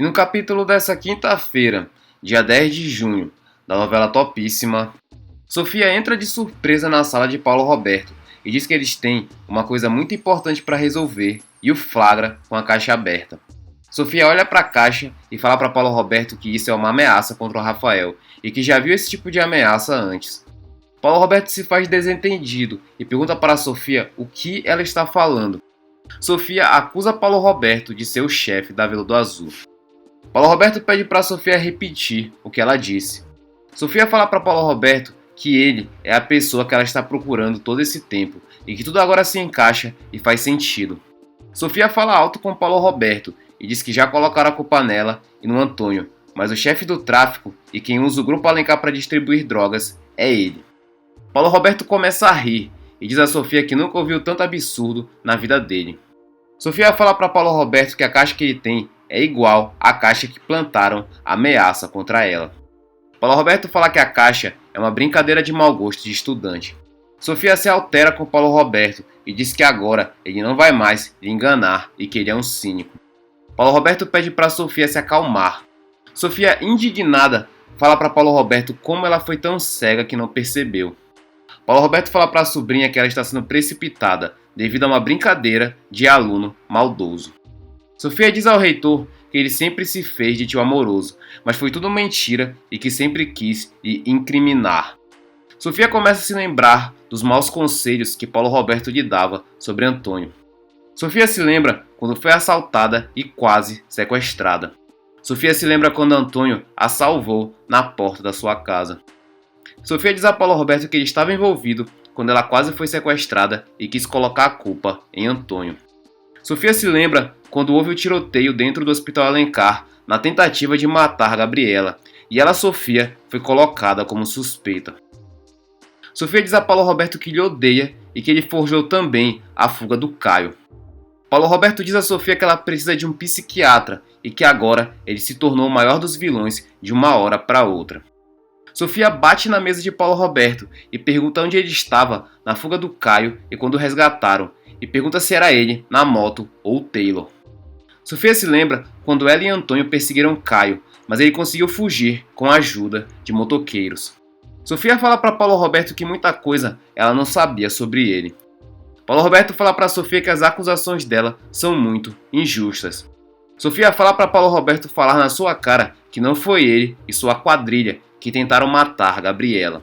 E no capítulo dessa quinta-feira, dia 10 de junho, da novela Topíssima, Sofia entra de surpresa na sala de Paulo Roberto e diz que eles têm uma coisa muito importante para resolver e o flagra com a caixa aberta. Sofia olha para a caixa e fala para Paulo Roberto que isso é uma ameaça contra o Rafael e que já viu esse tipo de ameaça antes. Paulo Roberto se faz desentendido e pergunta para Sofia o que ela está falando. Sofia acusa Paulo Roberto de ser o chefe da Veludo Azul. Paulo Roberto pede para Sofia repetir o que ela disse. Sofia fala para Paulo Roberto que ele é a pessoa que ela está procurando todo esse tempo e que tudo agora se encaixa e faz sentido. Sofia fala alto com Paulo Roberto e diz que já colocaram a culpa nela e no Antônio, mas o chefe do tráfico e quem usa o Grupo Alencar para distribuir drogas é ele. Paulo Roberto começa a rir e diz a Sofia que nunca ouviu tanto absurdo na vida dele. Sofia fala para Paulo Roberto que a caixa que ele tem é igual à caixa que plantaram a ameaça contra ela. Paulo Roberto fala que a caixa é uma brincadeira de mau gosto de estudante. Sofia se altera com Paulo Roberto e diz que agora ele não vai mais lhe enganar e que ele é um cínico. Paulo Roberto pede para Sofia se acalmar. Sofia, indignada, fala para Paulo Roberto como ela foi tão cega que não percebeu. Paulo Roberto fala para a sobrinha que ela está sendo precipitada devido a uma brincadeira de aluno maldoso. Sofia diz ao reitor que ele sempre se fez de tio amoroso, mas foi tudo mentira e que sempre quis lhe incriminar. Sofia começa a se lembrar dos maus conselhos que Paulo Roberto lhe dava sobre Antônio. Sofia se lembra quando foi assaltada e quase sequestrada. Sofia se lembra quando Antônio a salvou na porta da sua casa. Sofia diz a Paulo Roberto que ele estava envolvido quando ela quase foi sequestrada e quis colocar a culpa em Antônio. Sofia se lembra quando houve o tiroteio dentro do Hospital Alencar na tentativa de matar Gabriela e ela, Sofia, foi colocada como suspeita. Sofia diz a Paulo Roberto que lhe odeia e que ele forjou também a fuga do Caio. Paulo Roberto diz a Sofia que ela precisa de um psiquiatra e que agora ele se tornou o maior dos vilões de uma hora para outra. Sofia bate na mesa de Paulo Roberto e pergunta onde ele estava na fuga do Caio e quando o resgataram, e pergunta se era ele na moto ou Taylor. Sofia se lembra quando ela e Antônio perseguiram Caio, mas ele conseguiu fugir com a ajuda de motoqueiros. Sofia fala para Paulo Roberto que muita coisa ela não sabia sobre ele. Paulo Roberto fala para Sofia que as acusações dela são muito injustas. Sofia fala para Paulo Roberto falar na sua cara que não foi ele e sua quadrilha que tentaram matar Gabriela.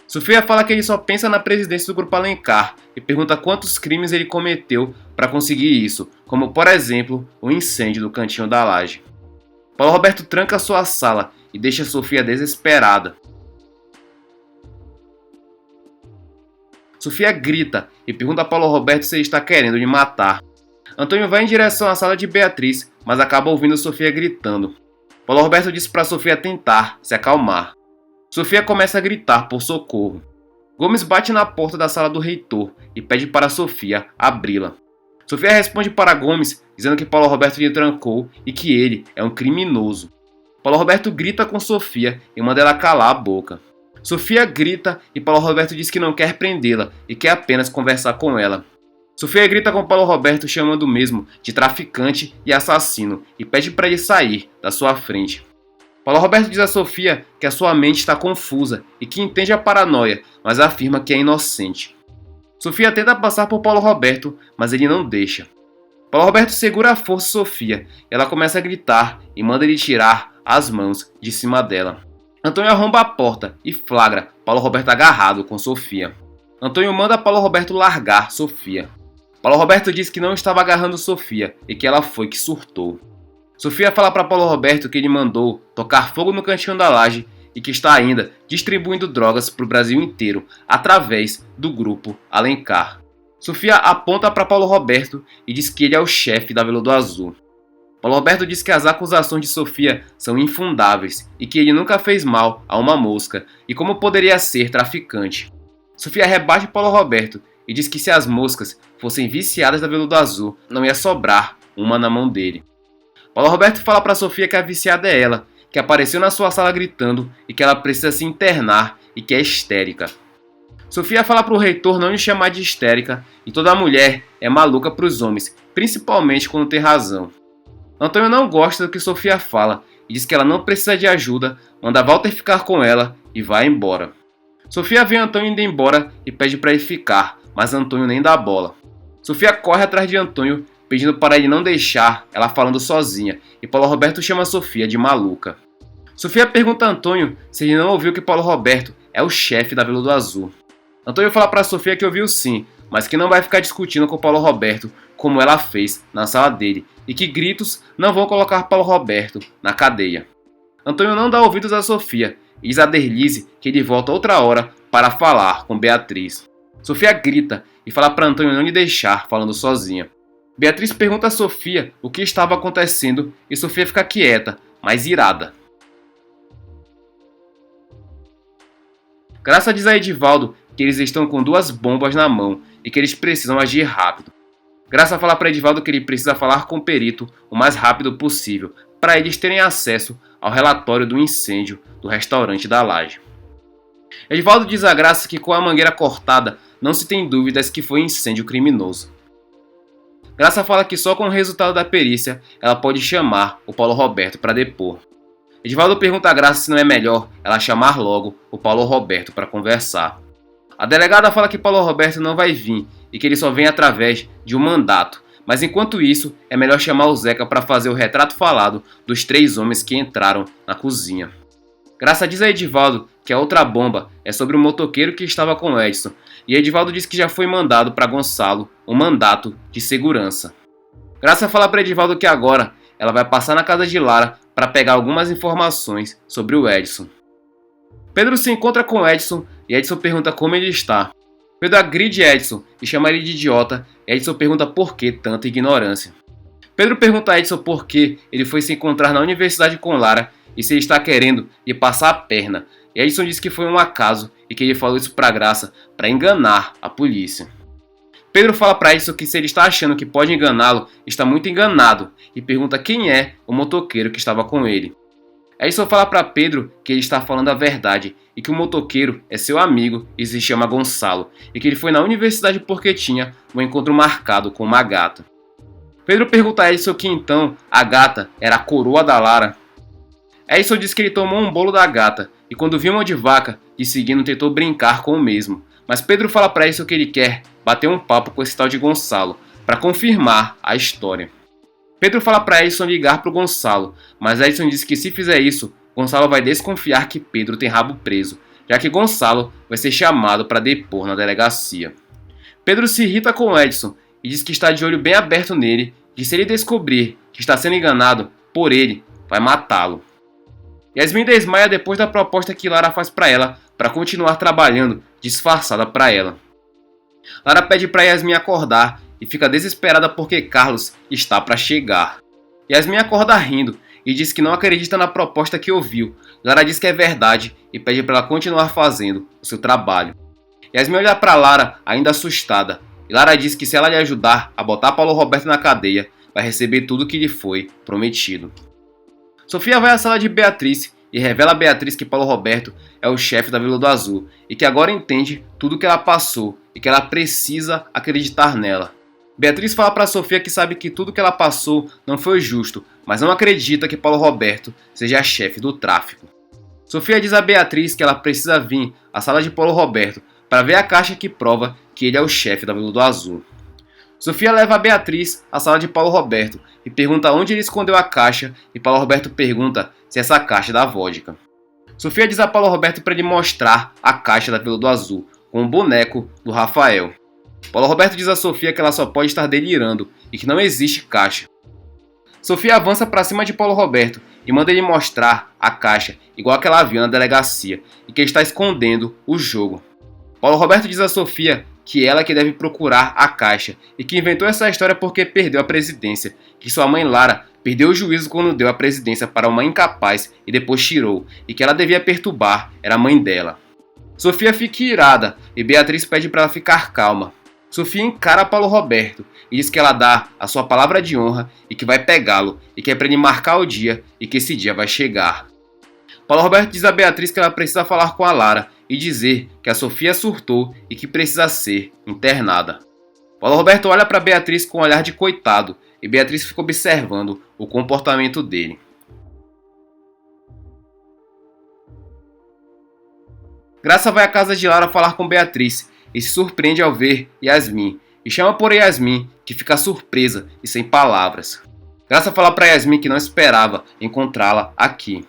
Sofia fala que ele só pensa na presidência do Grupo Alencar e pergunta quantos crimes ele cometeu para conseguir isso, como por exemplo o incêndio do Cantinho da Laje. Paulo Roberto tranca sua sala e deixa Sofia desesperada. Sofia grita e pergunta a Paulo Roberto se ele está querendo lhe matar. Antônio vai em direção à sala de Beatriz, mas acaba ouvindo Sofia gritando. Paulo Roberto diz para Sofia tentar se acalmar. Sofia começa a gritar por socorro. Gomes bate na porta da sala do reitor e pede para Sofia abri-la. Sofia responde para Gomes dizendo que Paulo Roberto lhe trancou e que ele é um criminoso. Paulo Roberto grita com Sofia e manda ela calar a boca. Sofia grita e Paulo Roberto diz que não quer prendê-la e quer apenas conversar com ela. Sofia grita com Paulo Roberto chamando o mesmo de traficante e assassino e pede para ele sair da sua frente. Paulo Roberto diz a Sofia que a sua mente está confusa e que entende a paranoia, mas afirma que é inocente. Sofia tenta passar por Paulo Roberto, mas ele não deixa. Paulo Roberto segura a força Sofia, ela começa a gritar e manda ele tirar as mãos de cima dela. Antônio arromba a porta e flagra Paulo Roberto agarrado com Sofia. Antônio manda Paulo Roberto largar Sofia. Paulo Roberto diz que não estava agarrando Sofia e que ela foi que surtou. Sofia fala para Paulo Roberto que ele mandou tocar fogo no Cantinho da Laje e que está ainda distribuindo drogas para o Brasil inteiro através do Grupo Alencar. Sofia aponta para Paulo Roberto e diz que ele é o chefe da Veludo Azul. Paulo Roberto diz que as acusações de Sofia são infundáveis e que ele nunca fez mal a uma mosca e como poderia ser traficante. Sofia rebate Paulo Roberto e diz que se as moscas fossem viciadas da Veludo Azul, não ia sobrar uma na mão dele. Paulo Roberto fala para Sofia que a viciada é ela, que apareceu na sua sala gritando e que ela precisa se internar e que é histérica. Sofia fala para o reitor não lhe chamar de histérica e toda mulher é maluca para os homens, principalmente quando tem razão. Antônio não gosta do que Sofia fala e diz que ela não precisa de ajuda, manda Walter ficar com ela e vai embora. Sofia vê Antônio indo embora e pede para ele ficar, mas Antônio nem dá bola. Sofia corre atrás de Antônio, pedindo para ele não deixar, ela falando sozinha, e Paulo Roberto chama Sofia de maluca. Sofia pergunta a Antônio se ele não ouviu que Paulo Roberto é o chefe da Veludo Azul. Antônio fala para Sofia que ouviu sim, mas que não vai ficar discutindo com Paulo Roberto como ela fez na sala dele, e que gritos não vão colocar Paulo Roberto na cadeia. Antônio não dá ouvidos a Sofia e diz a Derlise que ele volta outra hora para falar com Beatriz. Sofia grita e fala para Antônio não lhe deixar falando sozinha. Beatriz pergunta a Sofia o que estava acontecendo e Sofia fica quieta, mas irada. Graça diz a Edivaldo que eles estão com 2 bombas na mão e que eles precisam agir rápido. Graça fala para Edivaldo que ele precisa falar com o perito o mais rápido possível para eles terem acesso ao relatório do incêndio do restaurante da Laje. Edivaldo diz a Graça que com a mangueira cortada não se tem dúvidas que foi incêndio criminoso. Graça fala que só com o resultado da perícia ela pode chamar o Paulo Roberto para depor. Edivaldo pergunta a Graça se não é melhor ela chamar logo o Paulo Roberto para conversar. A delegada fala que Paulo Roberto não vai vir e que ele só vem através de um mandato, mas enquanto isso é melhor chamar o Zeca para fazer o retrato falado dos 3 homens que entraram na cozinha. Graça diz a Edivaldo que a outra bomba é sobre o motoqueiro que estava com Edson, e Edivaldo diz que já foi mandado para Gonçalo um mandato de segurança. Graça fala para Edivaldo que agora ela vai passar na casa de Lara para pegar algumas informações sobre o Edson. Pedro se encontra com Edson e Edson pergunta como ele está. Pedro agride Edson e chama ele de idiota. Edson pergunta por que tanta ignorância. Pedro pergunta a Edson por que ele foi se encontrar na universidade com Lara e se ele está querendo lhe passar a perna. E Edson diz que foi um acaso e que ele falou isso para Graça para enganar a polícia. Pedro fala para Edson que se ele está achando que pode enganá-lo, está muito enganado e pergunta quem é o motoqueiro que estava com ele. Edson fala para Pedro que ele está falando a verdade e que o motoqueiro é seu amigo e se chama Gonçalo e que ele foi na universidade porque tinha um encontro marcado com uma gata. Pedro pergunta a Edson que então a gata era a coroa da Lara. Edson diz que ele tomou um bolo da gata e quando viu uma de vaca, de seguindo tentou brincar com o mesmo. Mas Pedro fala para Edson que ele quer bater um papo com esse tal de Gonçalo para confirmar a história. Pedro fala para Edson ligar para o Gonçalo, mas Edson diz que se fizer isso, Gonçalo vai desconfiar que Pedro tem rabo preso, já que Gonçalo vai ser chamado para depor na delegacia. Pedro se irrita com Edson e diz que está de olho bem aberto nele, que se ele descobrir que está sendo enganado por ele, vai matá-lo. Yasmin desmaia depois da proposta que Lara faz para ela para continuar trabalhando disfarçada para ela. Lara pede para Yasmin acordar e fica desesperada porque Carlos está para chegar. Yasmin acorda rindo e diz que não acredita na proposta que ouviu. Lara diz que é verdade e pede para ela continuar fazendo o seu trabalho. Yasmin olha para Lara ainda assustada e Lara diz que se ela lhe ajudar a botar Paulo Roberto na cadeia, vai receber tudo que lhe foi prometido. Sofia vai à sala de Beatriz e revela a Beatriz que Paulo Roberto é o chefe da Veludo Azul e que agora entende tudo o que ela passou e que ela precisa acreditar nela. Beatriz fala para Sofia que sabe que tudo que ela passou não foi justo, mas não acredita que Paulo Roberto seja chefe do tráfico. Sofia diz a Beatriz que ela precisa vir à sala de Paulo Roberto para ver a caixa que prova que ele é o chefe da Veludo Azul. Sofia leva a Beatriz à sala de Paulo Roberto e pergunta onde ele escondeu a caixa e Paulo Roberto pergunta se essa caixa é da vodka. Sofia diz a Paulo Roberto para ele mostrar a caixa da Veludo Azul com o boneco do Rafael. Paulo Roberto diz a Sofia que ela só pode estar delirando e que não existe caixa. Sofia avança para cima de Paulo Roberto e manda ele mostrar a caixa igual que ela viu na delegacia e que ele está escondendo o jogo. Paulo Roberto diz a Sofia que ela que deve procurar a caixa e que inventou essa história porque perdeu a presidência, que sua mãe Lara perdeu o juízo quando deu a presidência para uma incapaz e depois tirou, e que ela devia perturbar era a mãe dela. Sofia fica irada e Beatriz pede para ela ficar calma. Sofia encara Paulo Roberto e diz que ela dá a sua palavra de honra e que vai pegá-lo e que é para ele marcar o dia e que esse dia vai chegar. Paulo Roberto diz a Beatriz que ela precisa falar com a Lara e dizer que a Sofia surtou e que precisa ser internada. Paulo Roberto olha para Beatriz com um olhar de coitado e Beatriz fica observando o comportamento dele. Graça vai à casa de Lara falar com Beatriz e se surpreende ao ver Yasmin, e chama por Yasmin, que fica surpresa e sem palavras. Graça fala para Yasmin que não esperava encontrá-la aqui.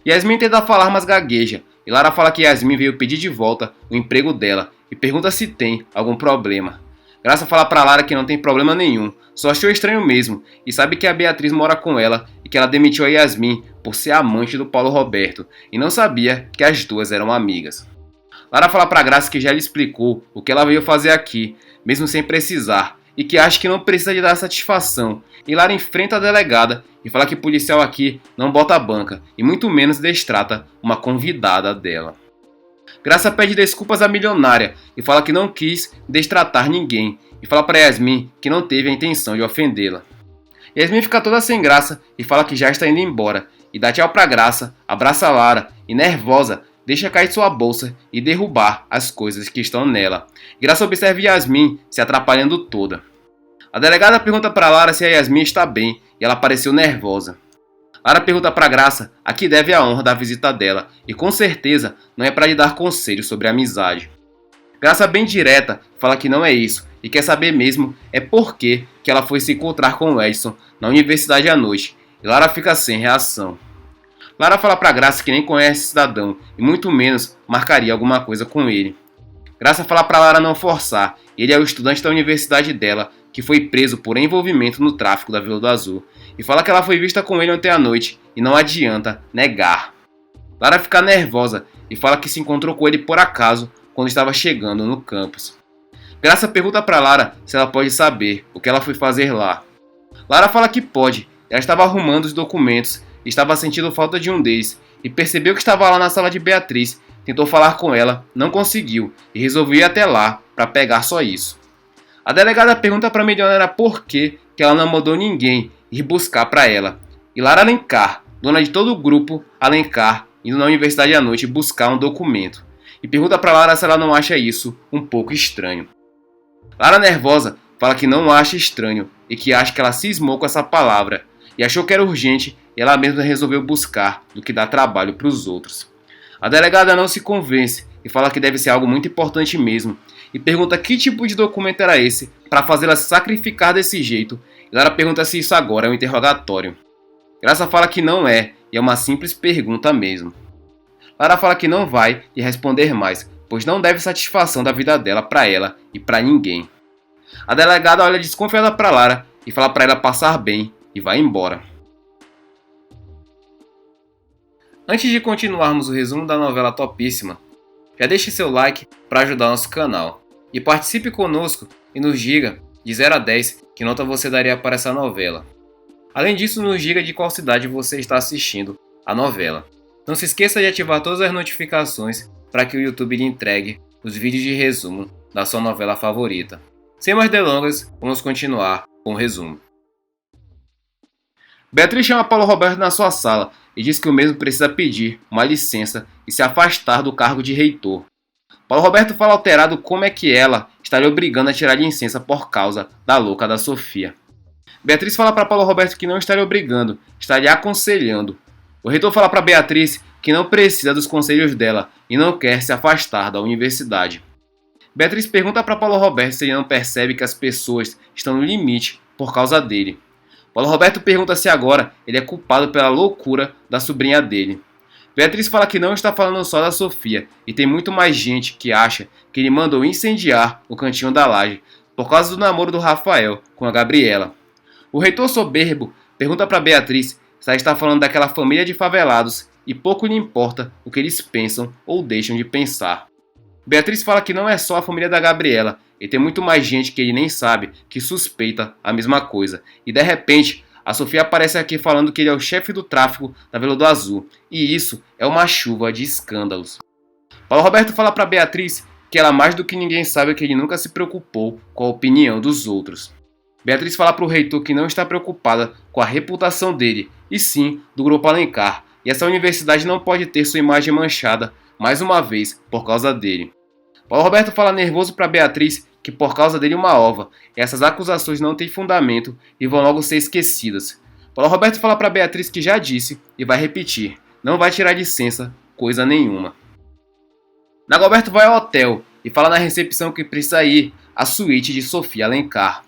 Yasmin tenta falar, mas gagueja, e Lara fala que Yasmin veio pedir de volta o emprego dela e pergunta se tem algum problema. Graça fala para Lara que não tem problema nenhum, só achou estranho mesmo e sabe que a Beatriz mora com ela e que ela demitiu a Yasmin por ser amante do Paulo Roberto e não sabia que as duas eram amigas. Lara fala para Graça que já lhe explicou o que ela veio fazer aqui, mesmo sem precisar, e que acha que não precisa de dar satisfação. E Lara enfrenta a delegada e fala que policial aqui não bota banca e muito menos destrata uma convidada dela. Graça pede desculpas à milionária e fala que não quis destratar ninguém e fala para Yasmin que não teve a intenção de ofendê-la. Yasmin fica toda sem graça e fala que já está indo embora e dá tchau para Graça, abraça Lara e nervosa deixa cair sua bolsa e derrubar as coisas que estão nela. Graça observa Yasmin se atrapalhando toda. A delegada pergunta para Lara se a Yasmin está bem e ela pareceu nervosa. Lara pergunta para Graça a que deve a honra da visita dela e com certeza não é para lhe dar conselhos sobre amizade. Graça bem direta fala que não é isso e quer saber mesmo é por que ela foi se encontrar com o Edson na universidade à noite e Lara fica sem reação. Lara fala para Graça que nem conhece o cidadão e muito menos marcaria alguma coisa com ele. Graça fala para Lara não forçar, ele é o estudante da universidade dela que foi preso por envolvimento no tráfico da Vila do Azul e fala que ela foi vista com ele ontem à noite e não adianta negar. Lara fica nervosa e fala que se encontrou com ele por acaso quando estava chegando no campus. Graça pergunta para Lara se ela pode saber o que ela foi fazer lá. Lara fala que pode, ela estava arrumando os documentos, estava sentindo falta de um deles e percebeu que estava lá na sala de Beatriz, tentou falar com ela, não conseguiu e resolveu ir até lá para pegar só isso. A delegada pergunta para a milionária por que ela não mandou ninguém ir buscar para ela. E Lara Alencar, dona de todo o grupo Alencar, indo na universidade à noite buscar um documento. E pergunta para Lara se ela não acha isso um pouco estranho. Lara, nervosa, fala que não acha estranho e que acha que ela cismou com essa palavra e achou que era urgente e ela mesma resolveu buscar do que dar trabalho para os outros. A delegada não se convence e fala que deve ser algo muito importante mesmo e pergunta que tipo de documento era esse para fazê-la se sacrificar desse jeito. E Lara pergunta se isso agora é um interrogatório. Graça fala que não é e é uma simples pergunta mesmo. Lara fala que não vai lhe responder mais, pois não deve satisfação da vida dela para ela e para ninguém. A delegada olha desconfiada para Lara e fala para ela passar bem e vai embora. Antes de continuarmos o resumo da novela Topíssima, já deixe seu like para ajudar nosso canal. E participe conosco e nos diga, de 0 a 10, que nota você daria para essa novela. Além disso, nos diga de qual cidade você está assistindo a novela. Não se esqueça de ativar todas as notificações para que o YouTube lhe entregue os vídeos de resumo da sua novela favorita. Sem mais delongas, vamos continuar com o resumo. Beatriz chama Paulo Roberto na sua sala e diz que o mesmo precisa pedir uma licença e se afastar do cargo de reitor. Paulo Roberto fala alterado como é que ela estaria obrigando a tirar licença por causa da louca da Sofia. Beatriz fala para Paulo Roberto que não estaria obrigando, estaria aconselhando. O reitor fala para Beatriz que não precisa dos conselhos dela e não quer se afastar da universidade. Beatriz pergunta para Paulo Roberto se ele não percebe que as pessoas estão no limite por causa dele. Paulo Roberto pergunta se agora ele é culpado pela loucura da sobrinha dele. Beatriz fala que não está falando só da Sofia e tem muito mais gente que acha que ele mandou incendiar o cantinho da laje por causa do namoro do Rafael com a Gabriela. O reitor soberbo pergunta para Beatriz se ela está falando daquela família de favelados e pouco lhe importa o que eles pensam ou deixam de pensar. Beatriz fala que não é só a família da Gabriela e tem muito mais gente que ele nem sabe que suspeita a mesma coisa. E de repente, a Sofia aparece aqui falando que ele é o chefe do tráfico da Vila do Azul. E isso é uma chuva de escândalos. Paulo Roberto fala para Beatriz que ela mais do que ninguém sabe que ele nunca se preocupou com a opinião dos outros. Beatriz fala para o reitor que não está preocupada com a reputação dele, e sim do Grupo Alencar. E essa universidade não pode ter sua imagem manchada mais uma vez por causa dele. Paulo Roberto fala nervoso para Beatriz que por causa dele uma ova, e essas acusações não têm fundamento e vão logo ser esquecidas. Paulo Roberto fala para Beatriz que já disse e vai repetir, não vai tirar licença, coisa nenhuma. Dagoberto vai ao hotel e fala na recepção que precisa ir à suíte de Sofia Alencar.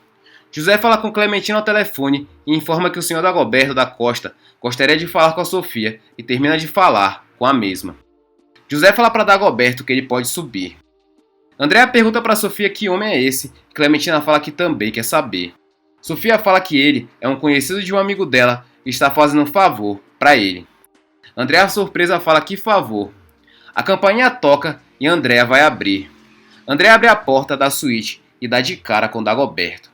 José fala com Clementina ao telefone e informa que o senhor Dagoberto da Costa gostaria de falar com a Sofia e termina de falar com a mesma. José fala para Dagoberto que ele pode subir. Andréa pergunta para Sofia que homem é esse e Clementina fala que também quer saber. Sofia fala que ele é um conhecido de um amigo dela e está fazendo um favor para ele. Andréa surpresa fala que favor. A campainha toca e Andréa vai abrir. Andréa abre a porta da suíte e dá de cara com Dagoberto.